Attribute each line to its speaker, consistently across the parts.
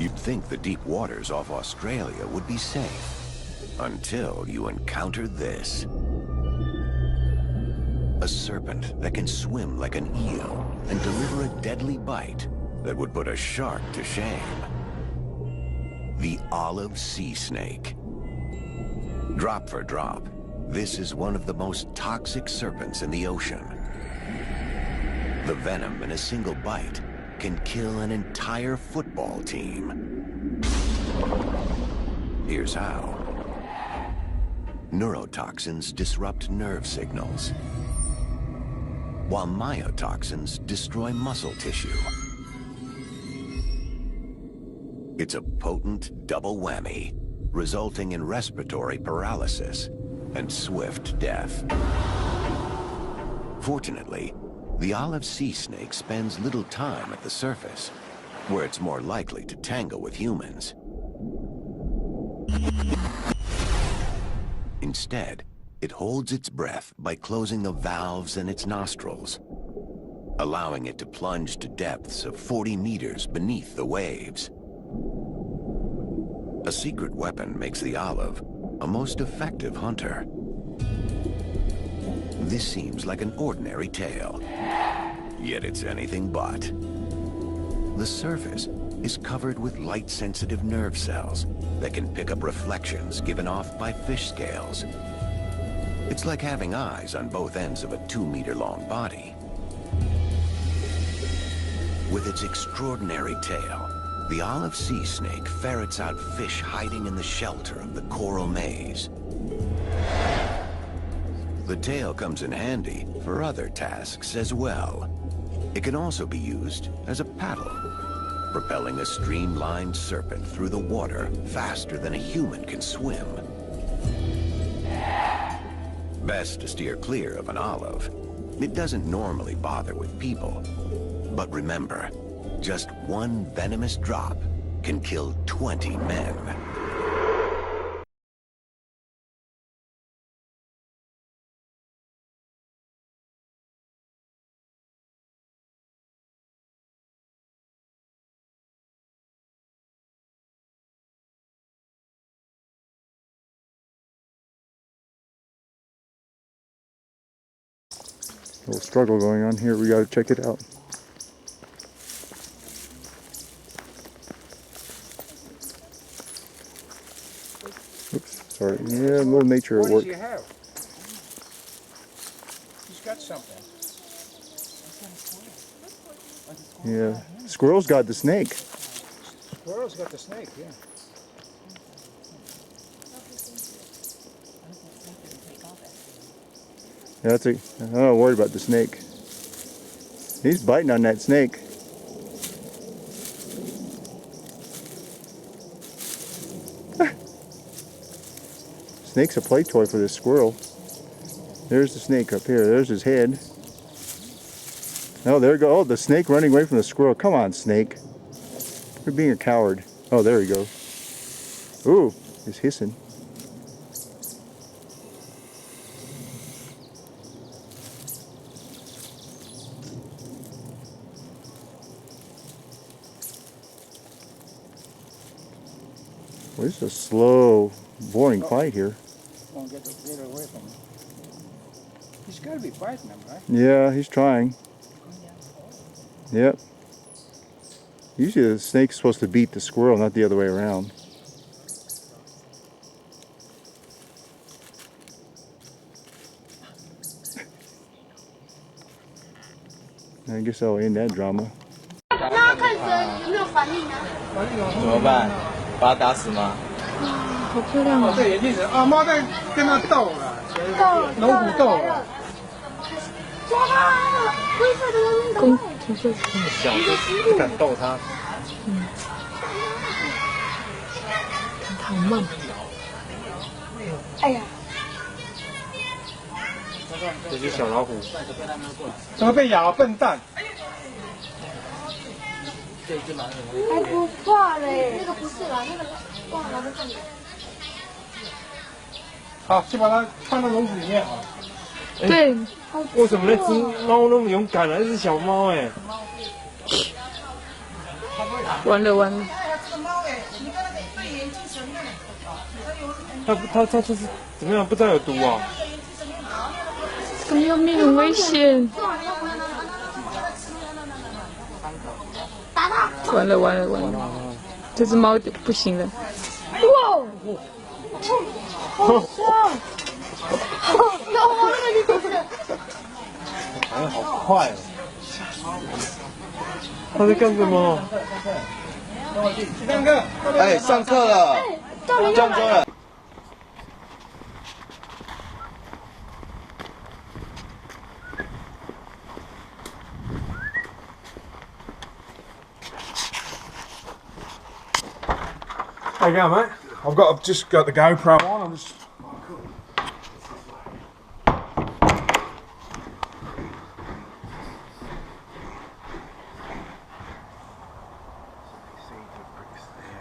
Speaker 1: You'd think the deep waters off Australia would be safe, until you encounter this. A serpent that can swim like an eel and deliver a deadly bite that would put a shark to shame. The olive sea snake. Drop for drop, this is one of the most toxic serpents in the ocean. The venom in a single bite can kill an entire football team. Here's how. Neurotoxins disrupt nerve signals, while myotoxins destroy muscle tissue. It's a potent double whammy, resulting in respiratory paralysis and swift death. Fortunately, the olive sea snake spends little time at the surface, where it's more likely to tangle with humans. Instead, it holds its breath by closing the valves in its nostrils, allowing it to plunge to depths of 40 meters beneath the waves. A secret weapon makes the olive a most effective hunter. This seems like an ordinary tail, yet it's anything but. The surface is covered with light-sensitive nerve cells that can pick up reflections given off by fish scales. It's like having eyes on both ends of a 2-meter-long body. With its extraordinary tail, the olive sea snake ferrets out fish hiding in the shelter of the coral maze. The tail comes in handy for other tasks as well. It can also be used as a paddle, propelling a streamlined serpent through the water faster than a human can swim. Best to steer clear of an olive. It doesn't normally bother with people. But remember, just one venomous drop can kill 20 men.
Speaker 2: A little struggle going on here. We gotta check it out. Oops, sorry. Yeah, a little nature at work.
Speaker 3: What does he have? He's got something.
Speaker 2: Yeah, squirrel's got the snake.
Speaker 3: Squirrel's got the snake, yeah.
Speaker 2: Yeah, I'm not worried about the snake. He's biting on that snake. Snake's a play toy for this squirrel. There's the snake up here. There's his head. Oh, there we go. Oh, the snake running away from the squirrel. Come on, snake. You're being a coward. Oh, there he goes. Ooh, he's hissing. Well, this is a slow, boring fight here.
Speaker 3: Don't get away from him. He's got to be biting him, right?
Speaker 2: Yeah, he's trying. Yep. Usually the snake's supposed to beat the squirrel, not the other way around. I guess I'll end that drama.
Speaker 4: 那看着有没有反应啊？
Speaker 5: 怎么办？把它打死吗？
Speaker 4: 好漂亮啊！
Speaker 3: 这眼镜蛇啊，猫在跟它斗了，龙虎斗了。
Speaker 4: 抓它！灰色的那个。
Speaker 5: 这么小的不敢逗它。
Speaker 4: 嗯。好慢。哎呀！
Speaker 5: 这只小老虎。
Speaker 3: 怎么被咬？笨蛋！
Speaker 4: 还不怕嘞？那个不是啦，那个忘了在这里。
Speaker 3: 好，先把它放到笼子里面啊。
Speaker 4: 对。
Speaker 5: 为什么那只猫那么勇敢呢？那只小猫哎。
Speaker 4: 完了完了。
Speaker 5: 它这是怎么样？不知道有毒啊？
Speaker 4: 这个喵咪很危险。完了完了完了，这只猫不行了。哇！好香！
Speaker 5: 反应好快哦！他在干什么？
Speaker 6: 哎，上课了，上课了。
Speaker 7: How you going, mate? I've just got the GoPro on. I'm just.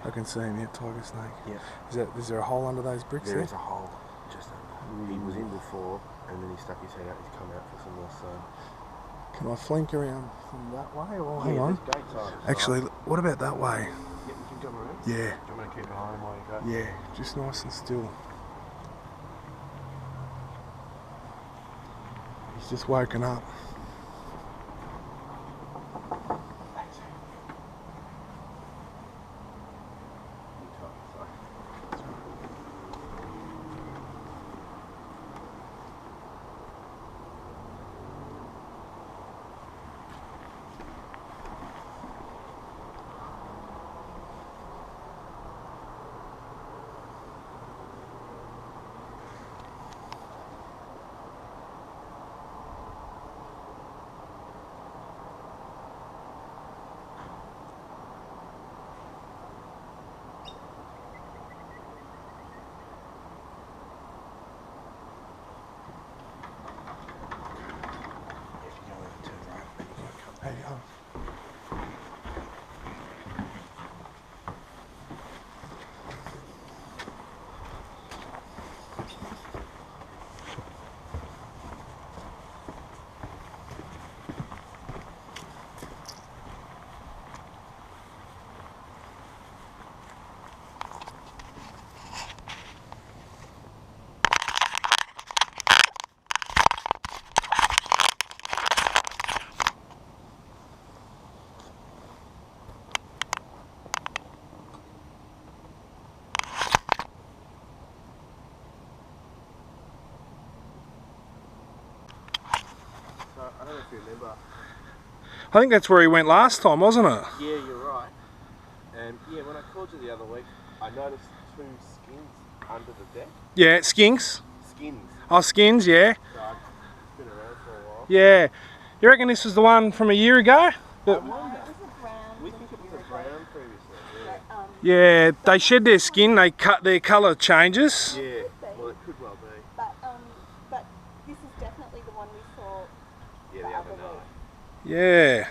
Speaker 7: I can see him, yeah, tiger snake.
Speaker 8: Yeah.
Speaker 7: Is there a hole under those bricks
Speaker 8: There is a hole just under. He was in before and then he stuck his head out. He's come out for some more sun.
Speaker 7: Can I flank around from that way or hang
Speaker 8: Yeah,
Speaker 7: on?
Speaker 8: there's gates either side.
Speaker 7: Actually, what about that way?
Speaker 8: Yeah, you can come around.
Speaker 7: Yeah.
Speaker 8: Do you want me to keep an eye on him while you go?
Speaker 7: Yeah, just nice and still. He's just woken up. Hey,
Speaker 8: I don't know if you remember.
Speaker 7: I think that's where he went last time, wasn't it?
Speaker 8: Yeah, you're right. And yeah, when I called you the other week, I noticed two skins under the deck.
Speaker 7: Yeah, skinks.
Speaker 8: Skins.
Speaker 7: Oh, skins, yeah.
Speaker 8: So I've been around for a while.
Speaker 7: Yeah. You reckon this was the one from a year ago?
Speaker 8: I wonder. We think it was a brown previously.
Speaker 7: Yeah, they shed their skin, they cut their colour changes.
Speaker 8: Yeah. Well, it could well be.
Speaker 9: But this is definitely the one we saw.
Speaker 8: Yeah, the other night.
Speaker 7: Yeah.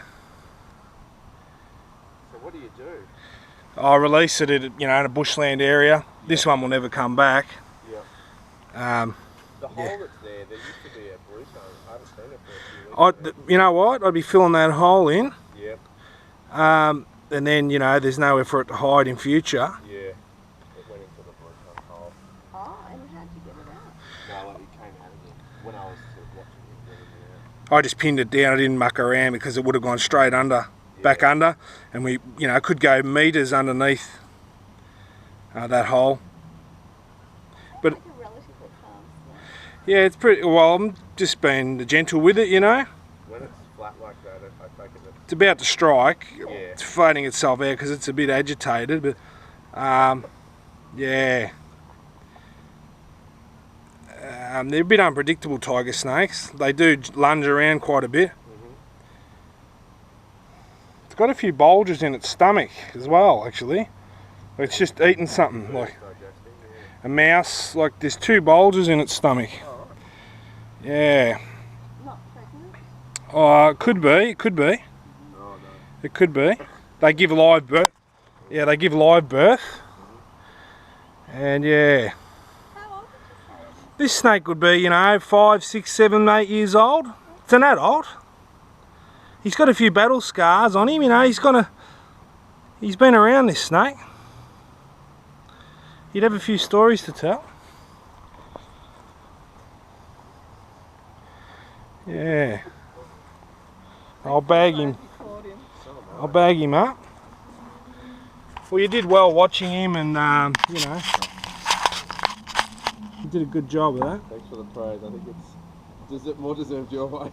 Speaker 8: So what do you do?
Speaker 7: I release it in a bushland area. This one will never come back.
Speaker 8: Yeah. The hole that's there used to be a blue zone. I haven't seen it for a few weeks.
Speaker 7: You know what? I'd be filling that hole in.
Speaker 8: Yep.
Speaker 7: And then, there's nowhere for it to hide in future.
Speaker 8: Yeah. It went into the blue zone hole.
Speaker 9: Oh, and how'd you get it out?
Speaker 8: No, it came out again. When I was watching it, getting it out.
Speaker 7: I just pinned it down. I didn't muck around because it would have gone straight under, back under, and we, could go metres underneath that hole. But
Speaker 9: Like a relatively calm snake.
Speaker 7: yeah, it's pretty. Well, I'm just being gentle with it,
Speaker 8: When it's flat like that, I take it that
Speaker 7: It's about to strike.
Speaker 8: Yeah.
Speaker 7: It's floating itself out because it's a bit agitated, but yeah. They're a bit unpredictable, tiger snakes. They do lunge around quite a bit. It's got a few bulges in its stomach as well, actually. It's just eating something, like
Speaker 8: digesting.
Speaker 7: a mouse. Like there's two bulges in its stomach. Yeah.
Speaker 9: Not pregnant.
Speaker 7: Oh, it could be. It could be.
Speaker 8: No.
Speaker 7: It could be. They give live birth. Yeah, they give live birth. And yeah.
Speaker 9: How old did you say it is?
Speaker 7: This snake would be, 5, 6, 7, 8 years old. It's an adult. He's got a few battle scars on him, he's been around, this snake. He'd have a few stories to tell. Yeah. I'll bag him. I'll bag him up. Well, you did well watching him, and you know, you did a good job of that.
Speaker 8: Thanks for the praise. I think it's more deserved your way.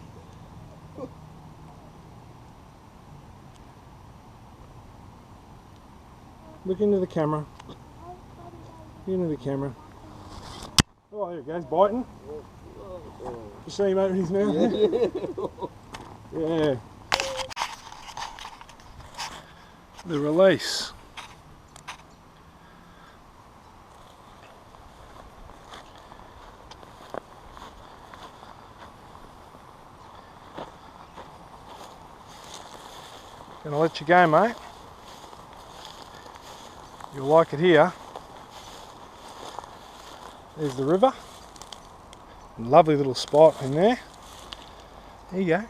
Speaker 7: Look into the camera. Look into the camera. Oh, there he goes, biting. You see him open his mouth? Yeah. The release. Gonna let you go, mate. You'll like it here. There's the river. Lovely little spot in there. There you go.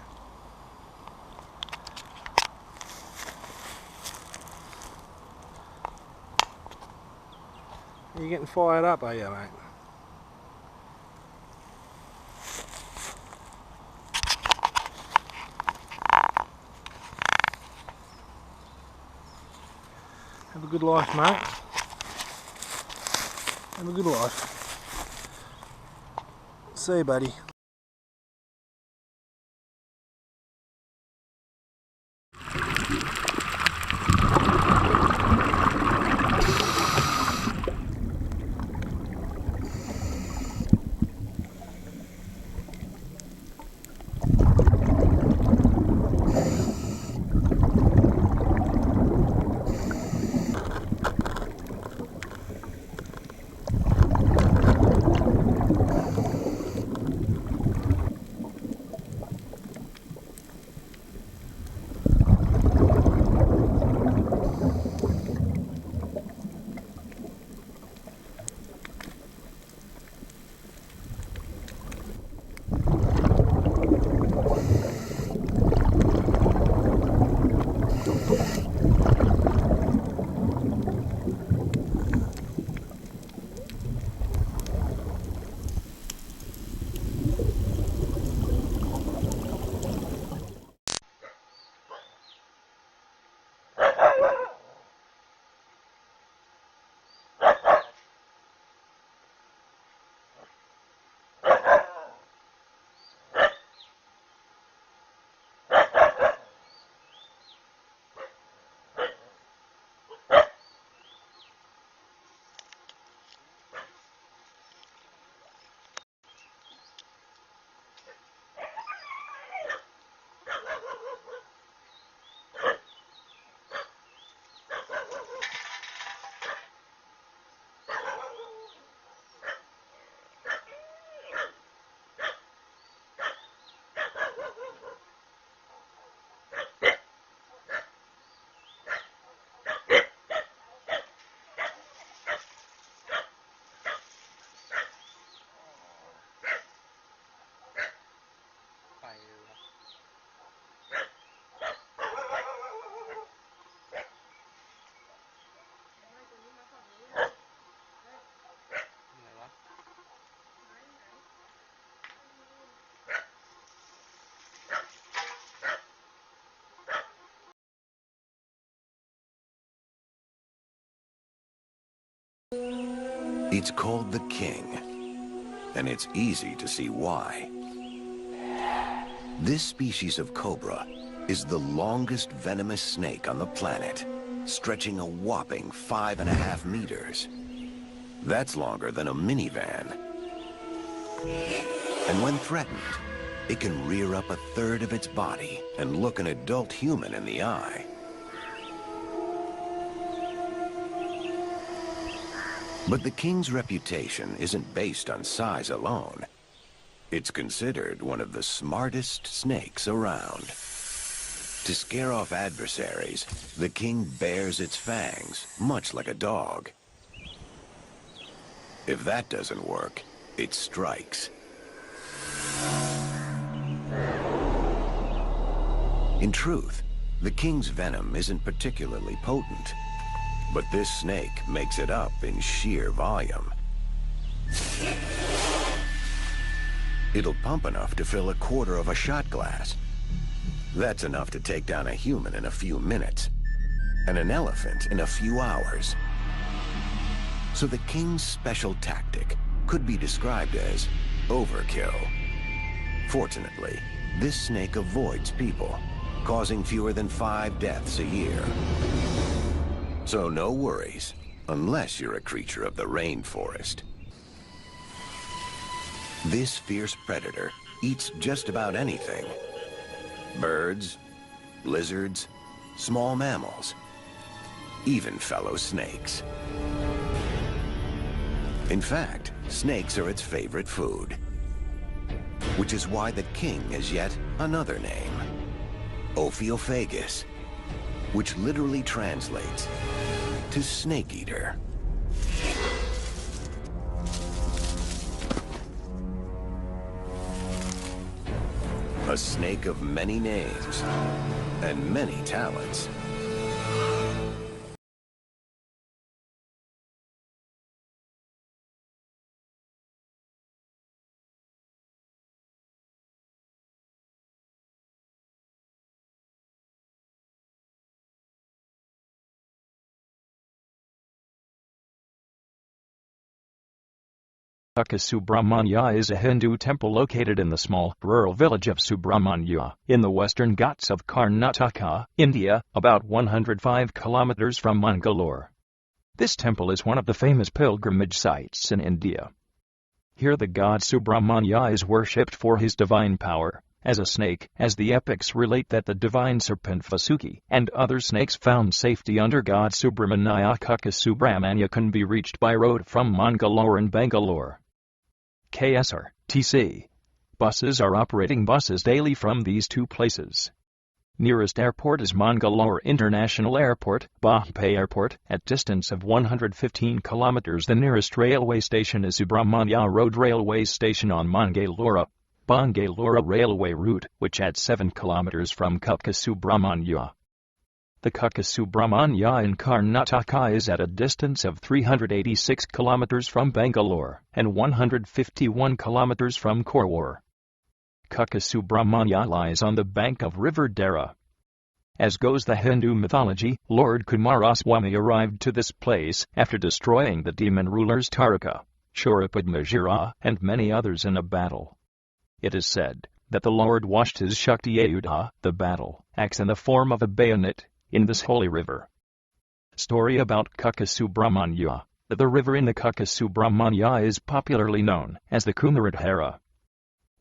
Speaker 7: You're getting fired up, are you, mate? Have a good life, mate. Have a good life. See you, buddy.
Speaker 1: It's called the king, and it's easy to see why. This species of cobra is the longest venomous snake on the planet, stretching a whopping 5.5 meters. That's longer than a minivan. And when threatened, it can rear up 1/3 of its body and look an adult human in the eye. But the king's reputation isn't based on size alone. It's considered one of the smartest snakes around. To scare off adversaries, the king bares its fangs, much like a dog. If that doesn't work, it strikes. In truth, the king's venom isn't particularly potent, but this snake makes it up in sheer volume. It'll pump enough to fill a quarter of a shot glass. That's enough to take down a human in a few minutes, and an elephant in a few hours. So the king's special tactic could be described as overkill. Fortunately, this snake avoids people, causing fewer than 5 deaths a year. So no worries, unless you're a creature of the rainforest. This fierce predator eats just about anything. Birds, lizards, small mammals, even fellow snakes. In fact, snakes are its favorite food, which is why the king has yet another name, Ophiophagus, which literally translates to snake eater. A snake of many names and many talents.
Speaker 10: Subramanya is a Hindu temple located in the small, rural village of Subramanya, in the western Ghats of Karnataka, India, about 105 kilometers from Mangalore. This temple is one of the famous pilgrimage sites in India. Here the god Subramanya is worshipped for his divine power, as a snake, as the epics relate that the divine serpent Vasuki and other snakes found safety under god Subramanya. Subramanya can be reached by road from Mangalore and Bangalore. KSRTC buses are operating buses daily from these two places. Nearest airport is Mangalore International Airport, Bajpayee Airport, at distance of 115 kilometers. The nearest railway station is Subramanya Road Railway Station on Bangalore Railway Route, which at 7 kilometers from Kukka Subramanya. The Kukka Subramanya in Karnataka is at a distance of 386 kilometers from Bangalore and 151 kilometers from Korwar. Kukka Subramanya lies on the bank of River Dara. As goes the Hindu mythology, Lord Kumaraswamy arrived to this place after destroying the demon rulers Taraka, Shurapadmajira, and many others in a battle. It is said that the Lord washed his Shakti Ayudha, the battle axe in the form of a bayonet, in this holy river. Story about Kukka Subramanya. The river in the Kukka Subramanya is popularly known as the Kumaradhara.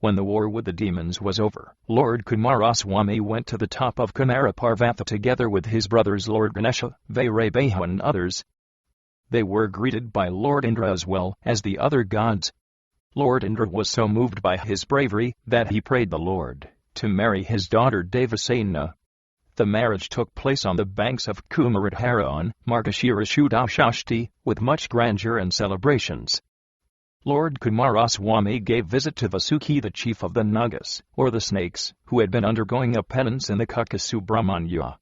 Speaker 10: When the war with the demons was over, Lord Kumaraswamy went to the top of Kumaraparvatha together with his brothers Lord Ganesha, Vairabhava and others. They were greeted by Lord Indra as well as the other gods. Lord Indra was so moved by his bravery that he prayed the Lord to marry his daughter Devasena. The marriage took place on the banks of Kumaradhara on Margashira Shuddha Shashti, with much grandeur and celebrations. Lord Kumaraswamy gave visit to Vasuki, the chief of the Nagas, or the snakes, who had been undergoing a penance in the Kukka Subramanya.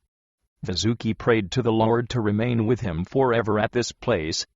Speaker 10: Vasuki prayed to the Lord to remain with him forever at this place,